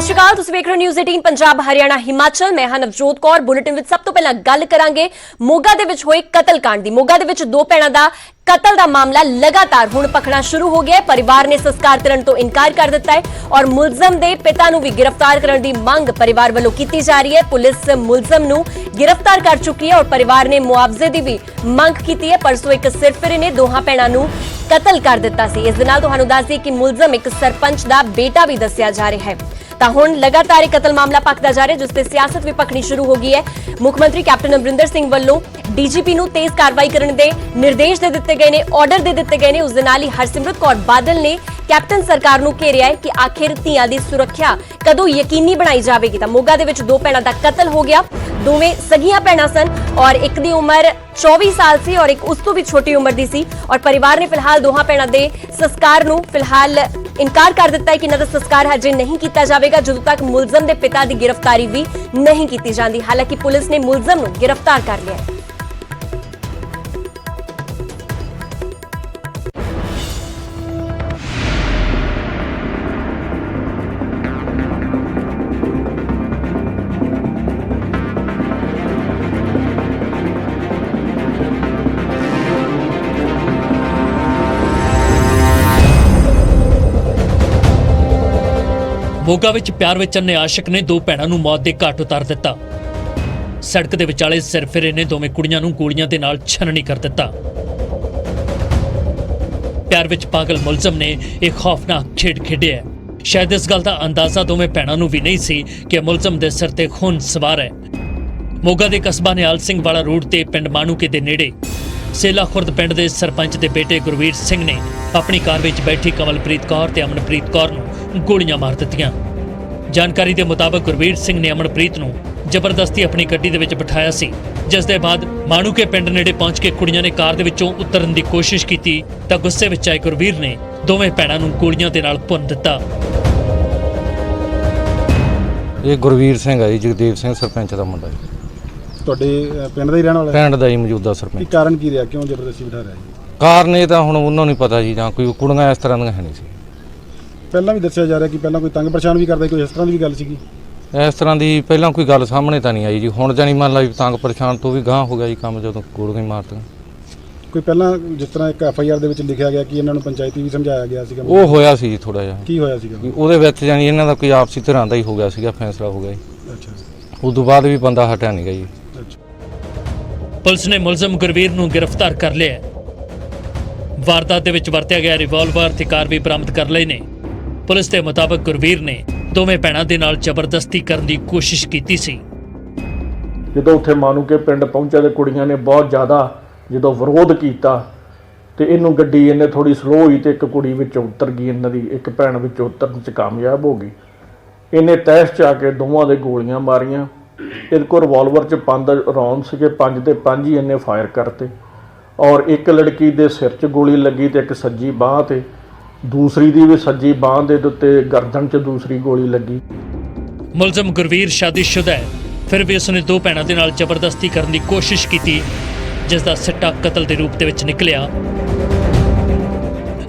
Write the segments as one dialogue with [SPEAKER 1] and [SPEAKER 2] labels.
[SPEAKER 1] ਸ਼੍ਰੀ ਅਕਾਲ, ਤੁਸੀਂ ਵੇਖ ਰਹੇ ਹੋ ਨਿਊਜ਼ 18 ਪੰਜਾਬ ਹਰਿਆਣਾ ਹਿਮਾਚਲ। ਮੈਂ ਹਾਂ ਨਵਜੋਤ ਕੌਰ। ਬੁਲੇਟਿਨ ਵਿੱਚ ਸਭ ਤੋਂ ਪਹਿਲਾਂ ਗੱਲ ਕਰਾਂਗੇ ਮੋਗਾ ਦੇ ਵਿੱਚ ਹੋਏ ਕਤਲकांड ਦੀ। ਮੋਗਾ ਦੇ ਵਿੱਚ ਦੋ ਭੈਣਾਂ ਦਾ कतल का मामला लगातार हुण पखना शुरू हो गया है। परिवार ने संस्कार करने तो इनकार कर दिता है और मुलजम दे पिता नूं भी गिरफ्तार करने की मांग परिवार वालों की जा रही है। पुलिस मुलजम नूं गिरफ्तार कर चुकी है और परिवार ने मुआवजे की भी मांग की है। परसों एक सिरफिरे ने दोहां भैणां नूं कतल कर दिता सी। इस दे नाल तुहानूं दस दईए कि मुलजम एक सरपंच का बेटा भी दस्सिया जा रहा है। ਤਾਂ ਹੁਣ लगातार एक कतल मामला पकदा जा रहा है, जिस ते सियासत भी पकनी शुरू हो गई है। मुख मंत्री कैप्टन अमरिंदर सिंह ਵੱਲੋਂ डीजीपी ਨੂੰ तेज कार्रवाई करने के निर्देश दे दिते गए ने, ऑर्डर दे दिते गए ने। उस दे नाल ही हरसिमरत कौर बादल ने कैप्टन सरकार ਨੂੰ घेरिਆ है कि आखिर ਧੀਆਂ ਦੀ सुरक्षा कदों यकीनी बनाई जाएगी। ਤਾਂ ਮੋਗਾ ਦੇ ਵਿੱਚ ਦੋ ਭੈਣਾਂ ਦਾ कतल हो गया। दोवें सगियां भैणां सन और एक दी उम्र 24 साल सी और एक उस तो भी छोटी उम्र दी सी। और परिवार ने फिलहाल दोहां भैणां दे संस्कार नूं फिलहाल इनकार कर दिता है कि इन्हां दा संस्कार हजे नहीं किया जाएगा जदों तक मुलजम दे पिता की गिरफ्तारी भी नहीं की जाती। हालांकि पुलिस ने मुलजम नूं गिरफ्तार कर लिया है।
[SPEAKER 2] ਮੋਗਾ ਵਿੱਚ ਪਿਆਰ ਵਿੱਚ ਅੰਨੇ ਆਸ਼ਿਕ ਨੇ ਦੋ ਭੈਣਾਂ ਨੂੰ ਮੌਤ ਦੇ ਘਾਟ ਉਤਾਰ ਦਿੱਤਾ। ਸੜਕ ਦੇ ਵਿਚਾਲੇ ਸਿਰਫਿਰੇ ਨੇ ਦੋਵੇਂ ਕੁੜੀਆਂ ਨੂੰ ਗੋਲੀਆਂ ਦੇ ਨਾਲ ਛਣਨੀ ਕਰ ਦਿੱਤਾ। ਪਿਆਰ ਵਿੱਚ ਪਾਗਲ ਮੁਲਜ਼ਮ ਨੇ ਇੱਕ ਖੌਫਨਾਕ ਖੇਡ ਖੇਡਿਆ। ਸ਼ਾਇਦ ਇਸ ਗੱਲ ਦਾ ਅੰਦਾਜ਼ਾ ਦੋਵੇਂ ਭੈਣਾਂ ਨੂੰ ਵੀ ਨਹੀਂ ਸੀ ਕਿ ਮੁਲਜ਼ਮ ਦੇ ਸਿਰ ਤੇ ਖੂਨ ਸਵਾਰ ਹੈ। ਮੋਗਾ ਦੇ ਕਸਬਾ ਨਿਹਾਲ ਸਿੰਘ ਵਾਲਾ ਰੋਡ ਤੇ ਪਿੰਡ ਮਾਨੂਕੇ ਦੇ ਨੇੜੇ ਸੇਲਾ ਖੁਰਦ ਪਿੰਡ ਦੇ ਸਰਪੰਚ ਦੇ ਬੇਟੇ ਗੁਰਵੀਰ ਸਿੰਘ ਨੇ ਆਪਣੀ ਕਾਰ ਵਿੱਚ ਬੈਠੀ ਕਮਲਪ੍ਰੀਤ ਕੌਰ ਤੇ ਅਮਨਪ੍ਰੀਤ ਕੌਰ ਨੂੰ ਗੋਲੀਆਂ ਮਾਰ ਦਿੱਤੀਆਂ। ਜਾਣਕਾਰੀ ਦੇ ਮੁਤਾਬਕ ਗੁਰਵੀਰ ਸਿੰਘ ਨੇ ਅਮਨਪ੍ਰੀਤ ਨੂੰ ਜ਼ਬਰਦਸਤੀ ਆਪਣੀ ਗੱਡੀ ਦੇ ਵਿੱਚ ਬਿਠਾਇਆ ਸੀ, ਜਿਸ ਦੇ ਬਾਅਦ ਮਾਨੂਕੇ ਪਿੰਡ ਨੇੜੇ ਪਹੁੰਚ ਕੇ ਕੁੜੀਆਂ ਨੇ ਕਾਰ ਦੇ ਵਿੱਚੋਂ ਉਤਰਨ ਦੀ ਕੋਸ਼ਿਸ਼ ਕੀਤੀ ਤਾਂ ਗੁੱਸੇ ਵਿੱਚ ਆਏ ਗੁਰਵੀਰ ਨੇ ਦੋਵੇਂ ਭੈਣਾਂ ਨੂੰ ਗੋਲੀਆਂ ਦੇ ਨਾਲ ਭੁੰਨ ਦਿੱਤਾ।
[SPEAKER 3] ਇਹ ਗੁਰਵੀਰ ਸਿੰਘ ਹੈ ਜੀ, ਜਗਦੇਵ ਸਿੰਘ ਸਰਪੰਚ ਦਾ ਮੁੰਡਾ ਜੀ।
[SPEAKER 4] ਤੁਹਾਡੇ ਪਿੰਡ ਦਾ ਹੀ ਰਹਿਣ ਵਾਲਾ
[SPEAKER 3] ਪਿੰਡ ਦਾ ਹੀ ਮੌਜੂਦਾ ਸਰਪੰਚ।
[SPEAKER 4] ਕੀ ਕਾਰਨ ਕੀ ਰਿਹਾ, ਕਿਉਂ ਜ਼ਬਰਦਸਤੀ ਬਿਠਾ ਰਿਹਾ ਜੀ?
[SPEAKER 3] ਕਾਰਨ ਇਹ ਤਾਂ ਹੁਣ ਉਹਨਾਂ ਨੂੰ ਪਤਾ ਜੀ, ਜਾਂ ਕੋਈ ਕੁੜੀਆਂ ਇਸ ਤਰ੍ਹਾਂ ਦੀਆਂ ਹੈ ਨਹੀਂ ਸੀ।
[SPEAKER 4] ਪਹਿਲਾਂ ਵੀ ਦੱਸਿਆ ਜਾ ਰਿਹਾ ਕਿ ਪਹਿਲਾਂ ਕੋਈ ਤੰਗ ਪਰੇਸ਼ਾਨ ਵੀ ਕਰਦਾ, ਕੋਈ ਇਸ ਤਰ੍ਹਾਂ ਦੀ ਵੀ ਗੱਲ ਸੀਗੀ?
[SPEAKER 3] ਇਸ ਤਰ੍ਹਾਂ ਦੀ ਪਹਿਲਾਂ ਕੋਈ ਗੱਲ ਸਾਹਮਣੇ ਤਾਂ ਨਹੀਂ ਆਈ ਜੀ। ਹੁਣ ਜਾਨੀ ਮੰਨ ਲਾ ਵੀ ਤੰਗ ਪਰੇਸ਼ਾਨ ਤੋਂ ਵੀ ਗਾਂਹ ਹੋ ਗਿਆ ਜੀ ਕੰਮ, ਜਦੋਂ ਗੋਲੀਆਂ ਮਾਰਤੀਆਂ।
[SPEAKER 4] ਕੋਈ ਪਹਿਲਾਂ ਜਿਸ ਤਰ੍ਹਾਂ ਇੱਕ FIR ਦੇ ਵਿੱਚ ਲਿਖਿਆ ਗਿਆ ਕਿ ਇਹਨਾਂ ਨੂੰ ਪੰਚਾਇਤੀ ਵੀ ਸਮਝਾਇਆ ਗਿਆ ਸੀਗਾ,
[SPEAKER 3] ਉਹ ਹੋਇਆ ਸੀ ਜੀ ਥੋੜਾ ਜਿਹਾ।
[SPEAKER 4] ਕੀ ਹੋਇਆ ਸੀਗਾ?
[SPEAKER 3] ਉਹਦੇ ਵਿੱਚ ਜਾਨੀ ਇਹਨਾਂ ਦਾ ਕੋਈ ਆਪਸੀ ਤਰ੍ਹਾਂ ਦਾ ਹੀ ਹੋ ਗਿਆ ਸੀਗਾ, ਫੈਸਲਾ ਹੋ ਗਿਆ ਜੀ।
[SPEAKER 4] ਅੱਛਾ,
[SPEAKER 3] ਉਸ ਤੋਂ ਬਾਅਦ ਵੀ ਬੰਦਾ ਹਟਿਆ ਨਹੀਂ ਗਿਆ ਜੀ।
[SPEAKER 2] ਪੁਲਿਸ ਨੇ ਮੁਲਜ਼ਮ ਗੁਰਵੀਰ ਨੂੰ ਗ੍ਰਿਫਤਾਰ ਕਰ ਲਿਆ। ਵਾਰਦਾਤ ਦੇ ਵਿੱਚ ਵਰਤਿਆ ਗਿਆ ਰਿਵਾਲਵਰ ਤੇ ਕਾਰ ਵੀ ਬਰਾਮਦ ਕਰ ਲਏ ਨੇ। ਪੁਲਿਸ ਦੇ ਮੁਤਾਬਕ ਗੁਰਵੀਰ ਨੇ ਦੋਵੇਂ ਭੈਣਾਂ ਦੇ ਨਾਲ ਜ਼ਬਰਦਸਤੀ ਕਰਨ ਦੀ ਕੋਸ਼ਿਸ਼ ਕੀਤੀ ਸੀ।
[SPEAKER 5] ਜਦੋਂ ਉੱਥੇ ਮਾਨੂਕੇ ਪਿੰਡ ਪਹੁੰਚਿਆ ਤੇ ਕੁੜੀਆਂ ਨੇ ਬਹੁਤ ਜ਼ਿਆਦਾ ਜਦੋਂ ਵਿਰੋਧ ਕੀਤਾ ਤੇ ਇਹਨੂੰ ਗੱਡੀ ਇਹਨੇ ਥੋੜੀ ਸਲੋ ਹੋਈ ਤੇ ਇੱਕ ਕੁੜੀ ਵਿੱਚੋਂ ਉਤਰ ਗਈ, ਇਹਨਾਂ ਦੀ ਇੱਕ ਭੈਣ ਵਿੱਚੋਂ ਉਤਰਨ 'ਚ ਕਾਮਯਾਬ ਹੋ ਗਈ। ਇਹਨੇ ਤੈਸ਼ 'ਚ ਆ ਕੇ ਦੋਵਾਂ ਦੇ ਗੋਲੀਆਂ ਮਾਰੀਆਂ। ਇਹਦੇ ਕੋਲ ਰਿਵਾਲਵਰ 'ਚ 5 ਰੌਂਦ ਸੀਗੇ, 5 ਦੇ 5 ਹੀ ਇਹਨੇ ਫਾਇਰ ਕਰਤੇ ਔਰ ਇੱਕ ਲੜਕੀ ਦੇ ਸਿਰ 'ਚ ਗੋਲੀ ਲੱਗੀ ਤੇ ਇੱਕ ਸੱਜੀ ਬਾਂਹ ਤੇ, ਦੂਸਰੀ ਦੀ ਵੀ ਸੱਜੀ ਬਾਂਹ ਦੇ ਉੱਤੇ ਗਰਦਨ 'ਚ ਦੂਸਰੀ ਗੋਲੀ ਲੱਗੀ।
[SPEAKER 2] ਮੁਲਜ਼ਮ ਗੁਰਵੀਰ ਸ਼ਾਦੀशुदा ਹੈ, ਫਿਰ ਵੀ ਉਸਨੇ ਦੋ ਭੈਣਾਂ ਦੇ ਨਾਲ ਜ਼ਬਰਦਸਤੀ ਕਰਨ ਦੀ ਕੋਸ਼ਿਸ਼ ਕੀਤੀ, ਜਿਸ ਦਾ ਸਿੱਟਾ ਕਤਲ ਦੇ ਰੂਪ ਦੇ ਵਿੱਚ ਨਿਕਲਿਆ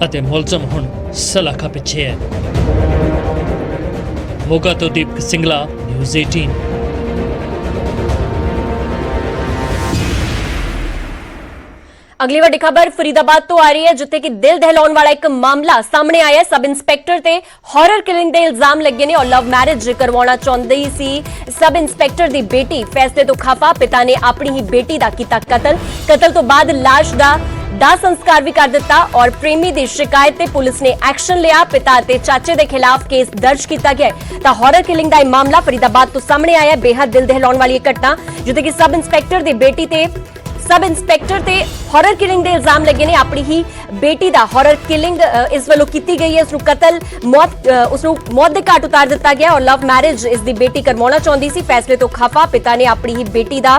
[SPEAKER 2] ਅਤੇ ਮੁਲਜ਼ਮ ਹੁਣ ਸਲਾਖਾ ਪਿੱਛੇ ਹੈ। ਮੋਗਾ ਤੋਂ ਦੀਪਕ ਸਿੰਗਲਾ, ਨਿਊਜ਼ 18।
[SPEAKER 1] अगली वड्डी खबर फरीदाबाद तो आ रही है, जिथे कि दिल दहलाने वाला एक मामला सामने आया है। सब इंस्पैक्टर ते हॉरर किलिंग दे इल्जाम लगे ने और लव मैरिज करवाना चाहती सी सब इंस्पैक्टर दी बेटी। फैसले तो खफा पिता ने अपनी ही बेटी दा कीता कतल तो बाद लाश दा दाह संस्कार भी कर दिता और प्रेमी दी शिकायत ते पुलिस ने एक्शन लिया। पिता ते चाचे दे खिलाफ केस दर्ज किया गया है। तो हॉरर किलिंग दा मामला फरीदाबाद तो सामने आया है। बेहद दिल दहलाने वाली घटना, जिथे कि सब इंस्पैक्टर दी बेटी ते सब इंस्पैक्टर ते हॉरर किलिंग दे इल्जाम लगे ने। अपनी ही बेटी दा हॉरर किलिंग इस वालों की गई है। उसनू कतल उसनू मौत दे घाट उतार दिता गया और लव मैरिज इसकी बेटी करवाना चाहती सी। फैसले तो खफा पिता ने अपनी ही बेटी दा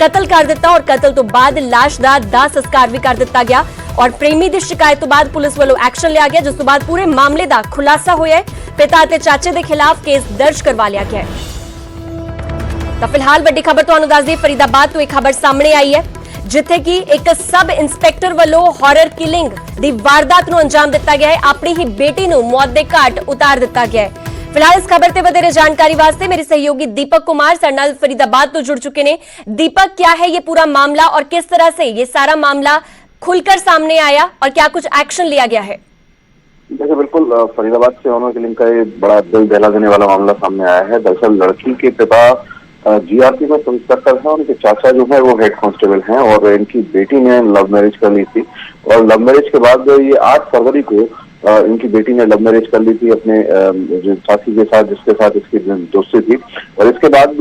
[SPEAKER 1] कतल कर दिता और कतल तो बाद लाश दा दाह संस्कार भी कर दिता गया और प्रेमी की शिकायत तो बाद पुलिस वालों एक्शन लिया गया, जिस तो बाद पूरे मामले का खुलासा होया है। पिता ते चाचे के खिलाफ केस दर्ज करवा लिया गया है। तो फिलहाल वड्डी खबर तुहानू दस दी, फरीदाबाद तो एक खबर सामने आई है, जिथे कि एक सब इंस्पैक्टर वालों हॉरर किलिंग दी वारदात नूं अंजाम दिता गया है। अपनी ही बेटी नूं मौत दे घाट उतार दिता गया है। फिलहाल इस खबर ते वधेरे जानकारी वास्ते मेरे सहयोगी दीपक कुमार ਸਾਡੇ ਨਾਲ फरीदाबाद तो जुड़ चुके ने। दीपक, क्या है ये पूरा मामला और किस तरह से ये सारा मामला खुलकर सामने आया और क्या कुछ एक्शन लिया गया है?
[SPEAKER 6] देखिए, बिल्कुल फरीदाबाद से ऑनर किलिंग का ये बड़ा दिल दहला देने वाला मामला सामने आया है। दरअसल लड़की के पिता जीआरपी में इंस्पेक्टर है, उनके चाचा जो है वो हेड कांस्टेबल हैं और इनकी बेटी ने लव मैरिज कर ली थी और लव मैरिज के बाद ये 8 फरवरी को इनकी बेटी ने लव मैरिज कर ली थी अपने जो साथी के साथ, जिसके साथ इसकी दोस्ती थी। और इसके बाद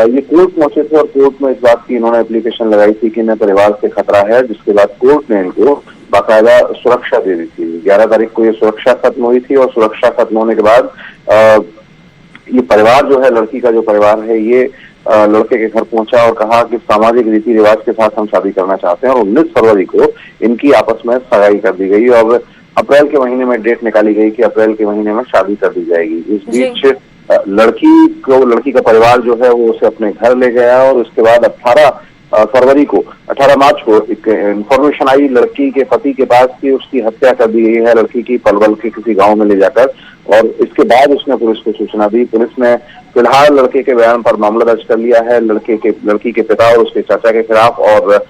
[SPEAKER 6] ये कोर्ट पहुंचे थे और कोर्ट में इस बात की इन्होंने एप्लीकेशन लगाई थी कि इन्हें परिवार से खतरा है, जिसके बाद कोर्ट ने इनको बाकायदा सुरक्षा दे दी थी। 11 तारीख को ये सुरक्षा खत्म हुई थी और सुरक्षा खत्म होने के बाद ये परिवार जो है, लड़की का जो परिवार है, ये लड़के के घर पहुंचा और कहा कि सामाजिक रीति रिवाज के साथ हम शादी करना चाहते हैं और 19 फरवरी को इनकी आपस में सगाई कर दी गई और अप्रैल के महीने में डेट निकाली गई कि अप्रैल के महीने में शादी कर दी जाएगी। इस बीच लड़की का परिवार जो है वो उसे अपने घर ले गया और उसके बाद 18 मार्च को एक इंफॉर्मेशन आई लड़की के पति के पास कि उसकी हत्या कर दी गई है लड़की की पलवल के किसी गांव में ले जाकर। और इसके बाद उसने पुलिस को सूचना दी। पुलिस ने फिलहाल लड़के के बयान पर मामला दर्ज कर लिया है लड़की के पिता और उसके चाचा के खिलाफ और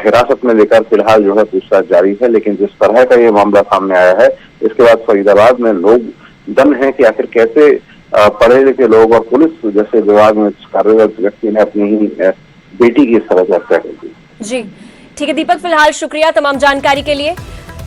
[SPEAKER 6] हिरासत में लेकर फिलहाल जो है पूछताछ जारी है। लेकिन जिस तरह का ये मामला सामने आया है, इसके बाद फरीदाबाद में लोग दम है कि आखिर कैसे पढ़े लिखे लोग और पुलिस जैसे विभाग में कार्यरत व्यक्ति ने अपनी ही बेटी की इस तरह से हत्या कर दी।
[SPEAKER 1] जी ठीक है दीपक, फिलहाल शुक्रिया तमाम जानकारी के लिए।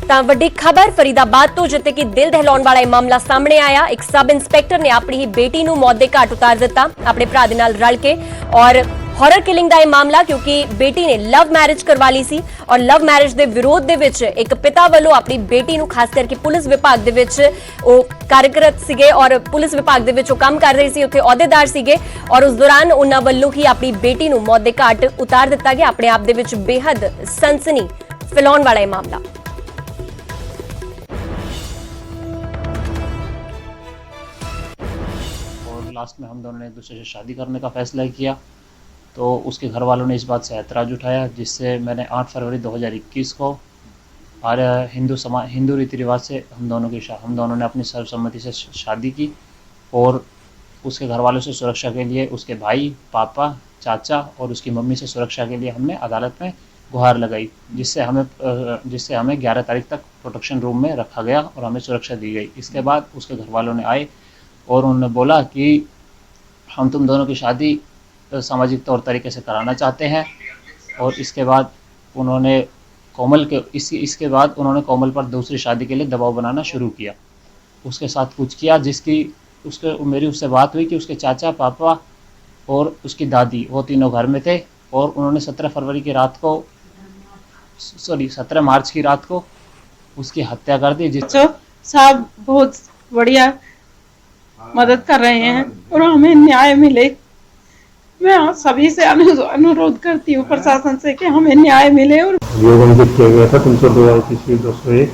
[SPEAKER 1] ਤਾਂ ਵੱਡੀ ਖਬਰ ਫਰੀਦਾਬਾਦ ਤੋਂ ਜਿੱਥੇ ਕਿ ਦਿਲ ਦਹਿਲਾਉਣ ਵਾਲਾ ਇਹ ਮਾਮਲਾ ਸਾਹਮਣੇ ਆਇਆ। ਇੱਕ ਸਬ ਇੰਸਪੈਕਟਰ ਨੇ ਆਪਣੀ ਹੀ ਬੇਟੀ ਨੂੰ ਮੌਤ ਦੇ ਘਾਟ ਉਤਾਰ ਦਿੱਤਾ ਆਪਣੇ ਭਰਾ ਦੇ ਨਾਲ ਰਲ ਕੇ ਔਰ हॉरर किलिंग ਦਾ ਇਹ ਮਾਮਲਾ ਕਿਉਂਕਿ ਬੇਟੀ ਨੇ ਲਵ ਮੈਰਿਜ ਕਰਵਾ ਲਈ ਸੀ ਔਰ ਲਵ ਮੈਰਿਜ ਦੇ ਵਿਰੋਧ ਦੇ ਵਿੱਚ ਇੱਕ ਪਿਤਾ ਵੱਲੋਂ ਆਪਣੀ ਬੇਟੀ ਨੂੰ ਖਾਸ ਕਰਕੇ ਪੁਲਿਸ ਵਿਭਾਗ ਦੇ ਵਿੱਚ ਉਹ ਕਾਰਜਰਤ ਸੀਗੇ ਔਰ ਪੁਲਿਸ ਵਿਭਾਗ ਦੇ ਵਿੱਚ ਉਹ ਕੰਮ ਕਰ ਰਹੇ ਸੀ, ਉੱਥੇ ਅਹੁਦੇਦਾਰ ਸੀਗੇ ਔਰ ਉਸ ਦੌਰਾਨ ਉਹਨਾਂ ਵੱਲੋਂ ਹੀ ਆਪਣੀ ਬੇਟੀ ਨੂੰ ਮੌਤ ਦੇ ਘਾਟ ਉਤਾਰ ਦਿੱਤਾ ਗਿਆ। ਆਪਣੇ ਆਪ ਦੇ ਵਿੱਚ ਬੇहद ਸਨਸਨੀ ਫੈਲਾਉਣ ਵਾਲਾ ਇਹ ਮਾਮਲਾ।
[SPEAKER 7] लास्ट में हम दोनों ने एक दूसरे से शादी करने का फैसला किया तो उसके घर वालों ने इस बात से ऐतराज़ उठाया, जिससे मैंने 8 फरवरी 2021 को और हिंदू रीति रिवाज से हम दोनों ने अपनी सर्वसम्मति से शादी की और उसके घर वालों से सुरक्षा के लिए उसके भाई, पापा, चाचा और उसकी मम्मी से सुरक्षा के लिए हमने अदालत में गुहार लगाई, जिससे हमें 11 तारीख तक प्रोटेक्शन रूम में रखा गया और हमें सुरक्षा दी गई। इसके बाद उसके घर वालों ने आए और उन्होंने बोला कि हम तुम दोनों की शादी सामाजिक तौर तरीके से कराना चाहते हैं और इसके बाद उन्होंने कोमल पर दूसरी शादी के लिए दबाव बनाना शुरू किया। उसके साथ कुछ किया मेरी उससे बात हुई कि उसके चाचा, पापा और उसकी दादी वो तीनों घर में थे और उन्होंने 17 मार्च की रात को उसकी हत्या कर दी।
[SPEAKER 8] साहब बहुत बढ़िया मदद कर रहे हैं और हमें न्याय मिले। मैं सभी से अनुरोध करती हूँ प्रशासन से कि हमें न्याय मिले। और
[SPEAKER 9] अंकित किया गया था 302 IPC 201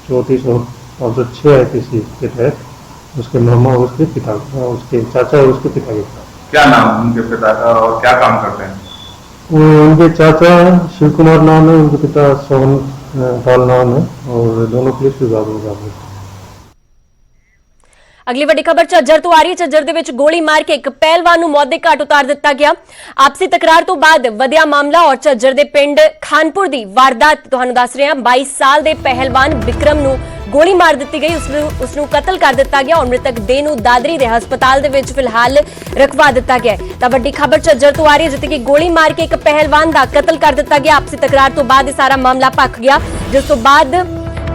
[SPEAKER 9] 34/6 IPC के तहत उसके मामा और उसके पिता का, उसके चाचा और उसके पिता के साथ।
[SPEAKER 10] क्या नाम उनके पिता का और क्या काम करते हैं?
[SPEAKER 9] उनके चाचा शिव कुमार नाम है, उनके पिता सोहन पाल नाम है और दोनों पुलिस विभाग में काम करते हैं।
[SPEAKER 1] अगली वड्डी खबर झज्जर तो आ रही है। झज्जर ਦੇ ਵਿੱਚ ਗੋਲੀ ਮਾਰ ਕੇ ਇੱਕ ਪਹਿਲਵਾਨ ਨੂੰ ਮੌਤ ਦੇ ਘਾਟ ਉਤਾਰ ਦਿੱਤਾ ਗਿਆ। ਆਪਸੀ ਤਕਰਾਰ ਤੋਂ ਬਾਅਦ ਵਧਿਆ ਮਾਮਲਾ ਔਰ ਝज्जर ਦੇ ਪਿੰਡ ਖਾਨਪੁਰ ਦੀ ਵਾਰਦਾਤ ਤੁਹਾਨੂੰ ਦੱਸ ਰਹੇ ਹਾਂ। 22 ਸਾਲ ਦੇ ਪਹਿਲਵਾਨ ਵਿਕਰਮ ਨੂੰ ਗੋਲੀ ਮਾਰ ਦਿੱਤੀ ਗਈ, ਉਸ ਨੂੰ ਕਤਲ ਕਰ ਦਿੱਤਾ ਗਿਆ ਔਰ ਮ੍ਰਿਤਕ ਦੇਹ ਨੂੰ ਦਾਦਰੀ ਦੇ ਹਸਪਤਾਲ ਦੇ ਵਿੱਚ ਫਿਲਹਾਲ ਰਖਵਾ ਦਿੱਤਾ ਗਿਆ। ਤਾਂ ਵੱਡੀ ਖਬਰ ਝज्जर ਤੋਂ ਆ ਰਹੀ ਹੈ ਜਿੱਥੇ ਕਿ ਗੋਲੀ ਮਾਰ ਕੇ ਇੱਕ ਪਹਿਲਵਾਨ ਦਾ ਕਤਲ ਕਰ ਦਿੱਤਾ ਗਿਆ। ਆਪਸੀ ਤਕਰਾਰ ਤੋਂ ਬਾਅਦ ਇਹ ਸਾਰਾ ਮਾਮਲਾ ਭਖ ਗਿਆ, ਜਿਸ ਤੋਂ ਬਾਅਦ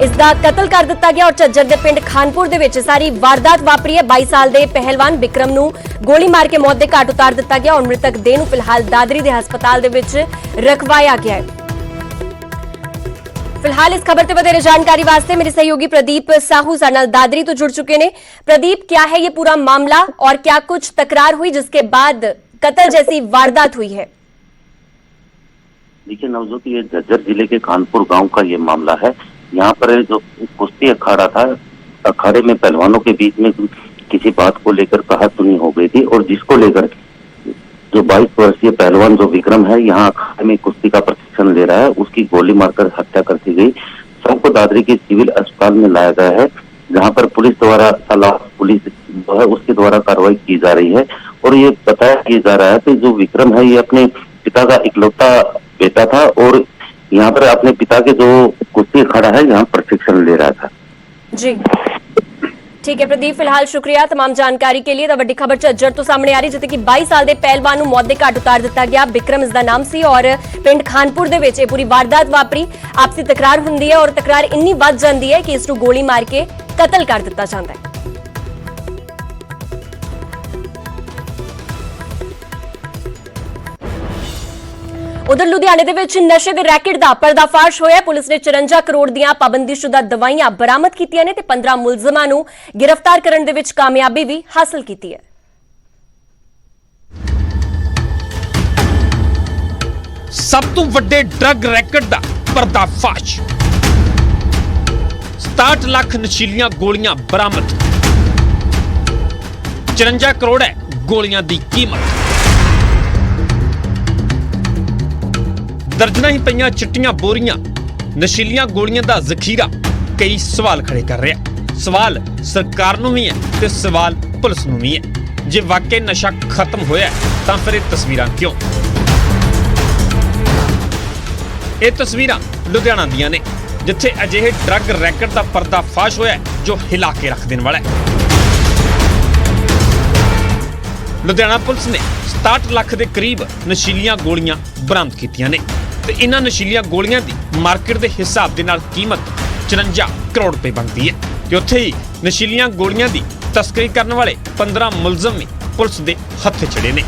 [SPEAKER 1] इसका कतल कर दिता गया और झज्जर के पिंड खानपुर दे विच सारी वारदात वापरी है। 22 साल के पहलवान विक्रम नूं गोली मार के मौत के घाट उतार दिता गया और मृतक देह नूं फिलहाल दादरी के हस्पताल दे विच रखवाया गया है। फिलहाल इस खबर से वधेरे जानकारी वास्ते मेरे सहयोगी प्रदीप साहू साडे नाल दादरी तो जुड़ चुके हैं। प्रदीप, क्या है ये पूरा मामला और क्या कुछ तकरार हुई जिसके बाद कत्ल जैसी वारदात हुई है?
[SPEAKER 6] देखिए नवजोत, ये झज्जर जिले के खानपुर गांव का ये मामला है। यहाँ पर जो कुश्ती अखाड़ा था, अखाड़े में पहलवानों के बीच में किसी बात को लेकर कहासुनी हो गई थी और जिसको लेकर जो 22 वर्षीय पहलवान जो विक्रम है यहाँ अखाड़े में कुश्ती का प्रशिक्षण ले रहा है, उसकी गोली मारकर हत्या कर दी गई। सबको दादरी के सिविल अस्पताल में लाया गया है, जहाँ पर पुलिस द्वारा पुलिस जो है उसके द्वारा कार्रवाई की जा रही है। और ये बताया जा रहा है कि जो विक्रम है ये अपने पिता का इकलौता बेटा था और यहाँ पर अपने पिता के जो कुर्सी खड़ा है यहाँ प्रशिक्षण ले रहा था।
[SPEAKER 1] जी ठीक है प्रदीप, फिलहाल शुक्रिया तमाम जानकारी के लिए। ਤਾਂ ਵੱਡੀ ਖਬਰ ਝੱਜਰ ਤੋਂ ਸਾਹਮਣੇ ਆ ਰਹੀ ਜਿੱਥੇ ਕਿ 22 ਸਾਲ ਦੇ ਪਹਿਲਵਾਨ ਨੂੰ ਮੌਤ ਦੇ ਘਾਟ ਉਤਾਰ ਦਿੱਤਾ ਗਿਆ। ਵਿਕਰਮ ਇਸ ਦਾ ਨਾਮ ਸੀ ਔਰ ਪਿੰਡ ਖਾਨਪੁਰ ਦੇ ਵਿੱਚ ਇਹ ਪੂਰੀ ਵਾਰਦਾਤ ਵਾਪਰੀ। ਆਪਸੀ ਤਕਰਾਰ ਹੁੰਦੀ ਹੈ ਔਰ ਤਕਰਾਰ ਇੰਨੀ ਵੱਧ ਜਾਂਦੀ ਹੈ ਕਿ ਇਸ ਨੂੰ ਗੋਲੀ ਮਾਰ ਕੇ ਕਤਲ ਕਰ ਦਿੱਤਾ ਜਾਂਦਾ ਹੈ। ਉਧਰ ਲੁਧਿਆਣੇ ਦੇ ਵਿੱਚ ਨਸ਼ੇ ਦੇ ਰੈਕੇਟ ਦਾ ਪਰਦਾਫਾਸ਼ ਹੋਇਆ। ਪੁਲਿਸ ਨੇ 54 ਕਰੋੜ ਦੀਆਂ ਪਾਬੰਦੀਸ਼ੁਦਾ ਦਵਾਈਆਂ ਬਰਾਮਦ ਕੀਤੀਆਂ ਨੇ ਤੇ 15 ਮੁਲਜ਼ਮਾਂ ਨੂੰ ਗ੍ਰਿਫਤਾਰ ਕਰਨ ਦੇ ਵਿੱਚ ਕਾਮਯਾਬੀ ਵੀ ਹਾਸਲ ਕੀਤੀ ਹੈ।
[SPEAKER 11] ਸਭ ਤੋਂ ਵੱਡੇ ਡਰੱਗ ਰੈਕੇਟ ਦਾ ਪਰਦਾਫਾਸ਼। 67 ਲੱਖ ਨਸ਼ੀਲੀਆਂ ਗੋਲੀਆਂ ਬਰਾਮਦ। 54 ਕਰੋੜ ਹੈ ਗੋਲੀਆਂ ਦੀ ਕੀਮਤ। ਦਰਜਨਾਂ ਹੀ ਪਈਆਂ ਚਿੱਟੀਆਂ ਬੋਰੀਆਂ ਨਸ਼ੀਲੀਆਂ ਗੋਲੀਆਂ ਦਾ ਜ਼ਖੀਰਾ ਕਈ ਸਵਾਲ ਖੜੇ ਕਰ ਰਿਹਾ। ਸਵਾਲ ਸਰਕਾਰ ਨੂੰ ਵੀ ਹੈ ਤੇ ਸਵਾਲ ਪੁਲਿਸ ਨੂੰ ਵੀ ਹੈ। ਜੇ ਵਾਕਈ ਨਸ਼ਾ ਖਤਮ ਹੋਇਆ ਤਾਂ ਫਿਰ ਇਹ ਤਸਵੀਰਾਂ ਕਿਉਂ? ਇਹ ਤਸਵੀਰਾਂ ਲੁਧਿਆਣਾ ਦੀਆਂ ਨੇ ਜਿੱਥੇ ਅਜਿਹੇ ਡਰੱਗ ਰੈਕੇਟ ਦਾ ਪਰਦਾਫਾਸ਼ ਹੋਇਆ ਜੋ ਹਿਲਾ ਕੇ ਰੱਖ ਦੇਣ ਵਾਲਾ ਹੈ। ਲੁਧਿਆਣਾ ਪੁਲਿਸ ਨੇ 67 ਲੱਖ ਦੇ ਕਰੀਬ ਨਸ਼ੀਲੀਆਂ ਗੋਲੀਆਂ ਬਰਾਮਦ ਕੀਤੀਆਂ ਨੇ ਤੇ ਇਹਨਾਂ ਨਸ਼ੀਲੀਆਂ ਗੋਲੀਆਂ ਦੀ ਮਾਰਕੀਟ ਦੇ ਹਿਸਾਬ ਦੇ ਨਾਲ ਕੀਮਤ 54 ਕਰੋੜ ਰੁਪਏ ਬਣਦੀ ਹੈ ਤੇ ਉੱਥੇ ਹੀ ਨਸ਼ੀਲੀਆਂ ਗੋਲੀਆਂ ਦੀ ਤਸਕਰੀ ਕਰਨ ਵਾਲੇ 15 ਮੁਲਜ਼ਮ ਵੀ ਪੁਲਿਸ ਦੇ ਹੱਥੇ ਚੜੇ ਨੇ।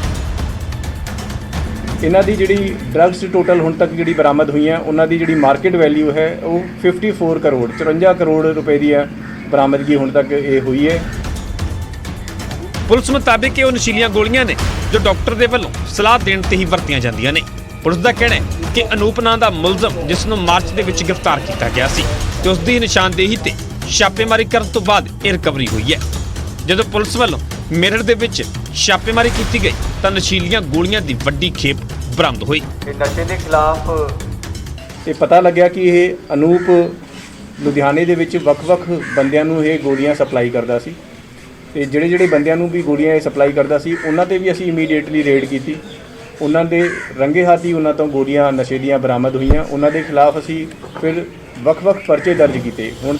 [SPEAKER 5] ਇਹਨਾਂ ਦੀ ਜਿਹੜੀ ਡਰੱਗਸ ਟੋਟਲ ਹੁਣ ਤੱਕ ਜਿਹੜੀ ਬਰਾਮਦ ਹੋਈਆਂ ਉਹਨਾਂ ਦੀ ਜਿਹੜੀ ਮਾਰਕੀਟ ਵੈਲਿਊ ਹੈ ਉਹ 54 ਕਰੋੜ 54 ਕਰੋੜ ਰੁਪਏ ਦੀ ਹੈ ਬਰਾਮਦਗੀ ਹੁਣ ਤੱਕ ਇਹ ਹੋਈ ਹੈ।
[SPEAKER 11] ਪੁਲਿਸ ਮੁਤਾਬਿਕ ਇਹ ਉਹ ਨਸ਼ੀਲੀਆਂ ਗੋਲੀਆਂ ਨੇ ਜੋ ਡਾਕਟਰ ਦੇ ਵੱਲੋਂ ਸਲਾਹ ਦੇਣ ਤੇ ਹੀ ਵਰਤੀਆਂ ਜਾਂਦੀਆਂ ਨੇ। ਪੁਲਿਸ ਦਾ ਕਹਿਣਾ ਹੈ ਕਿ ਅਨੂਪ ਨਾਂ ਦਾ ਮੁਲਜ਼ਮ ਜਿਸ ਨੂੰ ਮਾਰਚ ਦੇ ਵਿੱਚ ਗ੍ਰਿਫਤਾਰ ਕੀਤਾ ਗਿਆ ਸੀ ਤੇ ਉਸ ਦੀ ਨਿਸ਼ਾਨਦੇਹੀ ਤੇ ਛਾਪੇਮਾਰੀ ਕਰਨ ਤੋਂ ਬਾਅਦ ਇਹ ਰਿਕਵਰੀ ਹੋਈ ਹੈ। ਜਦੋਂ ਪੁਲਿਸ ਵੱਲੋਂ ਮੇਰਠ ਦੇ ਵਿੱਚ ਛਾਪੇਮਾਰੀ ਕੀਤੀ ਗਈ ਤਾਂ ਨਸ਼ੀਲੀਆਂ ਗੋਲੀਆਂ ਦੀ ਵੱਡੀ ਖੇਪ ਬਰਾਮਦ ਹੋਈ।
[SPEAKER 5] ਨਸ਼ੇ ਦੇ ਖਿਲਾਫ ਇਹ ਪਤਾ ਲੱਗਿਆ ਕਿ ਇਹ ਅਨੂਪ ਲੁਧਿਆਣੇ ਦੇ ਵਿੱਚ ਵੱਖ-ਵੱਖ ਬੰਦਿਆਂ ਨੂੰ ਇਹ ਗੋਲੀਆਂ ਸਪਲਾਈ ਕਰਦਾ ਸੀ ਤੇ ਜਿਹੜੇ ਬੰਦਿਆਂ ਨੂੰ ਵੀ ਗੋਲੀਆਂ ਇਹ ਸਪਲਾਈ ਕਰਦਾ ਸੀ ਉਹਨਾਂ ਤੇ ਵੀ ਅਸੀਂ ਇਮੀਡੀਏਟਲੀ ਰੇਡ ਕੀਤੀ। ਉਹਨਾਂ ਦੇ ਰੰਗੇ ਹੱਥ ਹੀ ਉਹਨਾਂ ਤੋਂ ਗੋਲੀਆਂ ਨਸ਼ੇ ਦੀਆਂ ਬਰਾਮਦ ਹੋਈਆਂ। ਉਹਨਾਂ ਦੇ ਖਿਲਾਫ ਅਸੀਂ ਫਿਰ ਵੱਖ-ਵੱਖ ਪਰਚੇ ਦਰਜ ਕੀਤੇ। ਹੁਣ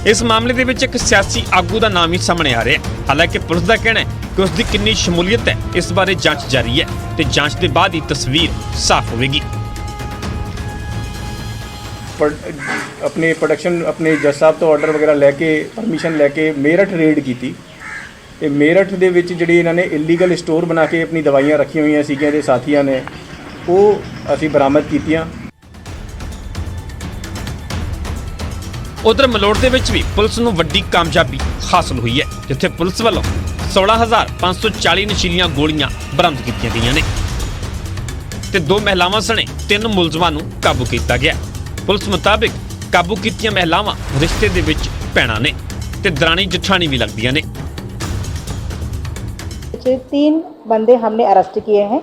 [SPEAKER 11] ਇਸ ਮਾਮਲੇ ਦੇ ਵਿੱਚ ਇੱਕ ਸਿਆਸੀ ਆਗੂ ਦਾ ਨਾਮ ਹੀ ਸਾਹਮਣੇ ਆ ਰਿਹਾ ਹੈ। ਹਾਲਾਂਕਿ ਪੁਲਿਸ ਦਾ ਕਹਿਣਾ ਹੈ ਕਿ ਉਸ ਦੀ ਕਿੰਨੀ ਸ਼ਮੂਲੀਅਤ ਹੈ ਇਸ ਬਾਰੇ ਜਾਂਚ ਜਾਰੀ ਹੈ ਤੇ ਜਾਂਚ ਦੇ ਬਾਅਦ ਹੀ ਤਸਵੀਰ ਸਾਫ਼ ਹੋਵੇਗੀ।
[SPEAKER 5] अपने प्रोडक्शन अपने जज साहब तो ऑर्डर वगैरह लैके परमिशन लैके मेरठ रेड की। ਤੇ ਮੇਰਠ ਦੇ ਵਿੱਚ ਜਿਹੜੀ ਇਹਨਾਂ ਨੇ ਇਲੀਗਲ ਸਟੋਰ ਬਣਾ ਕੇ ਆਪਣੀ ਦਵਾਈਆਂ ਰੱਖੀਆਂ ਹੋਈਆਂ ਸੀਗੀਆਂ ਦੇ ਸਾਥੀਆਂ ਨੇ ਉਹ ਅਸੀਂ ਬਰਾਮਦ ਕੀਤੀਆਂ।
[SPEAKER 11] ਉਧਰ ਮਲੋੜ ਦੇ ਵਿੱਚ ਵੀ ਪੁਲਿਸ ਨੂੰ ਵੱਡੀ ਕਾਮਯਾਬੀ ਹਾਸਲ ਹੋਈ ਹੈ ਜਿੱਥੇ ਪੁਲਿਸ ਵੱਲੋਂ 16540 ਨਸ਼ੀਲੀਆਂ ਗੋਲੀਆਂ ਬਰਾਮਦ ਕੀਤੀਆਂ ਗਈਆਂ ਨੇ ਤੇ 2 ਮਹਿਲਾਵਾਂ ਸਣੇ 3 ਮੁਲਜ਼ਮਾਂ ਨੂੰ ਕਾਬੂ ਕੀਤਾ ਗਿਆ। ਪੁਲਿਸ ਮੁਤਾਬਿਕ ਕਾਬੂ ਕੀਤੀਆਂ ਮਹਿਲਾਵਾਂ ਰਿਸ਼ਤੇ ਦੇ ਵਿੱਚ ਭੈਣਾਂ ਨੇ ਤੇ ਦਰਾਣੀ ਜਠਾਣੀ ਵੀ ਲੱਗਦੀਆਂ ਨੇ।
[SPEAKER 12] 3 बंदे हमने अरेस्ट किए हैं।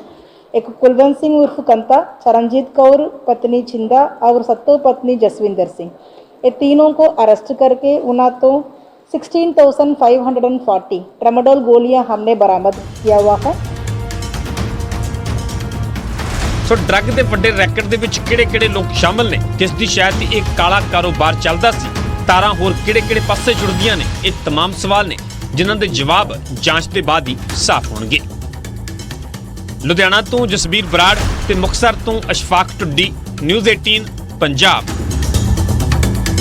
[SPEAKER 12] एक कुलवंत सिंह उर्फ कंता, चरणजीत कौर पत्नी छिंदा और सत्तू पत्नी जसविंदर सिंह, ये तीनों को अरेस्ट करके उन्हें तो 16,540 ट्रामाडोल गोलियां हमने बरामद किया हुआ है।
[SPEAKER 11] ਸੋ ਡਰੱਗ ਦੇ ਵੱਡੇ ਰੈਕਟ ਦੇ ਵਿੱਚ ਕਿਹੜੇ-ਕਿਹੜੇ ਲੋਕ ਸ਼ਾਮਲ ਨੇ ਜਿਸ ਦੀ ਸ਼ਾਇਦ ਇਹ ਕਾਲਾ ਕਾਰੋਬਾਰ ਚੱਲਦਾ ਸੀ, ਤਾਰਾਂ ਹੋਰ ਕਿਹੜੇ-ਕਿਹੜੇ ਪਾਸੇ ਜੁੜਦੀਆਂ ਨੇ, ਇਹ तमाम ਸਵਾਲ ਨੇ ਜਿਨ੍ਹਾਂ ਦੇ ਜਵਾਬ ਜਾਂਚ ਦੇ ਬਾਅਦ ਹੀ ਸਾਫ਼ ਹੋਣਗੇ। ਲੁਧਿਆਣਾ ਤੋਂ ਜਸਬੀਰ ਬਰਾੜ ਤੇ ਮੁਕਤਸਰ ਤੋਂ ਅਸ਼ਫਾਕ ਟੁੱਡੀ, ਨਿਊਜ਼ 18 ਪੰਜਾਬ।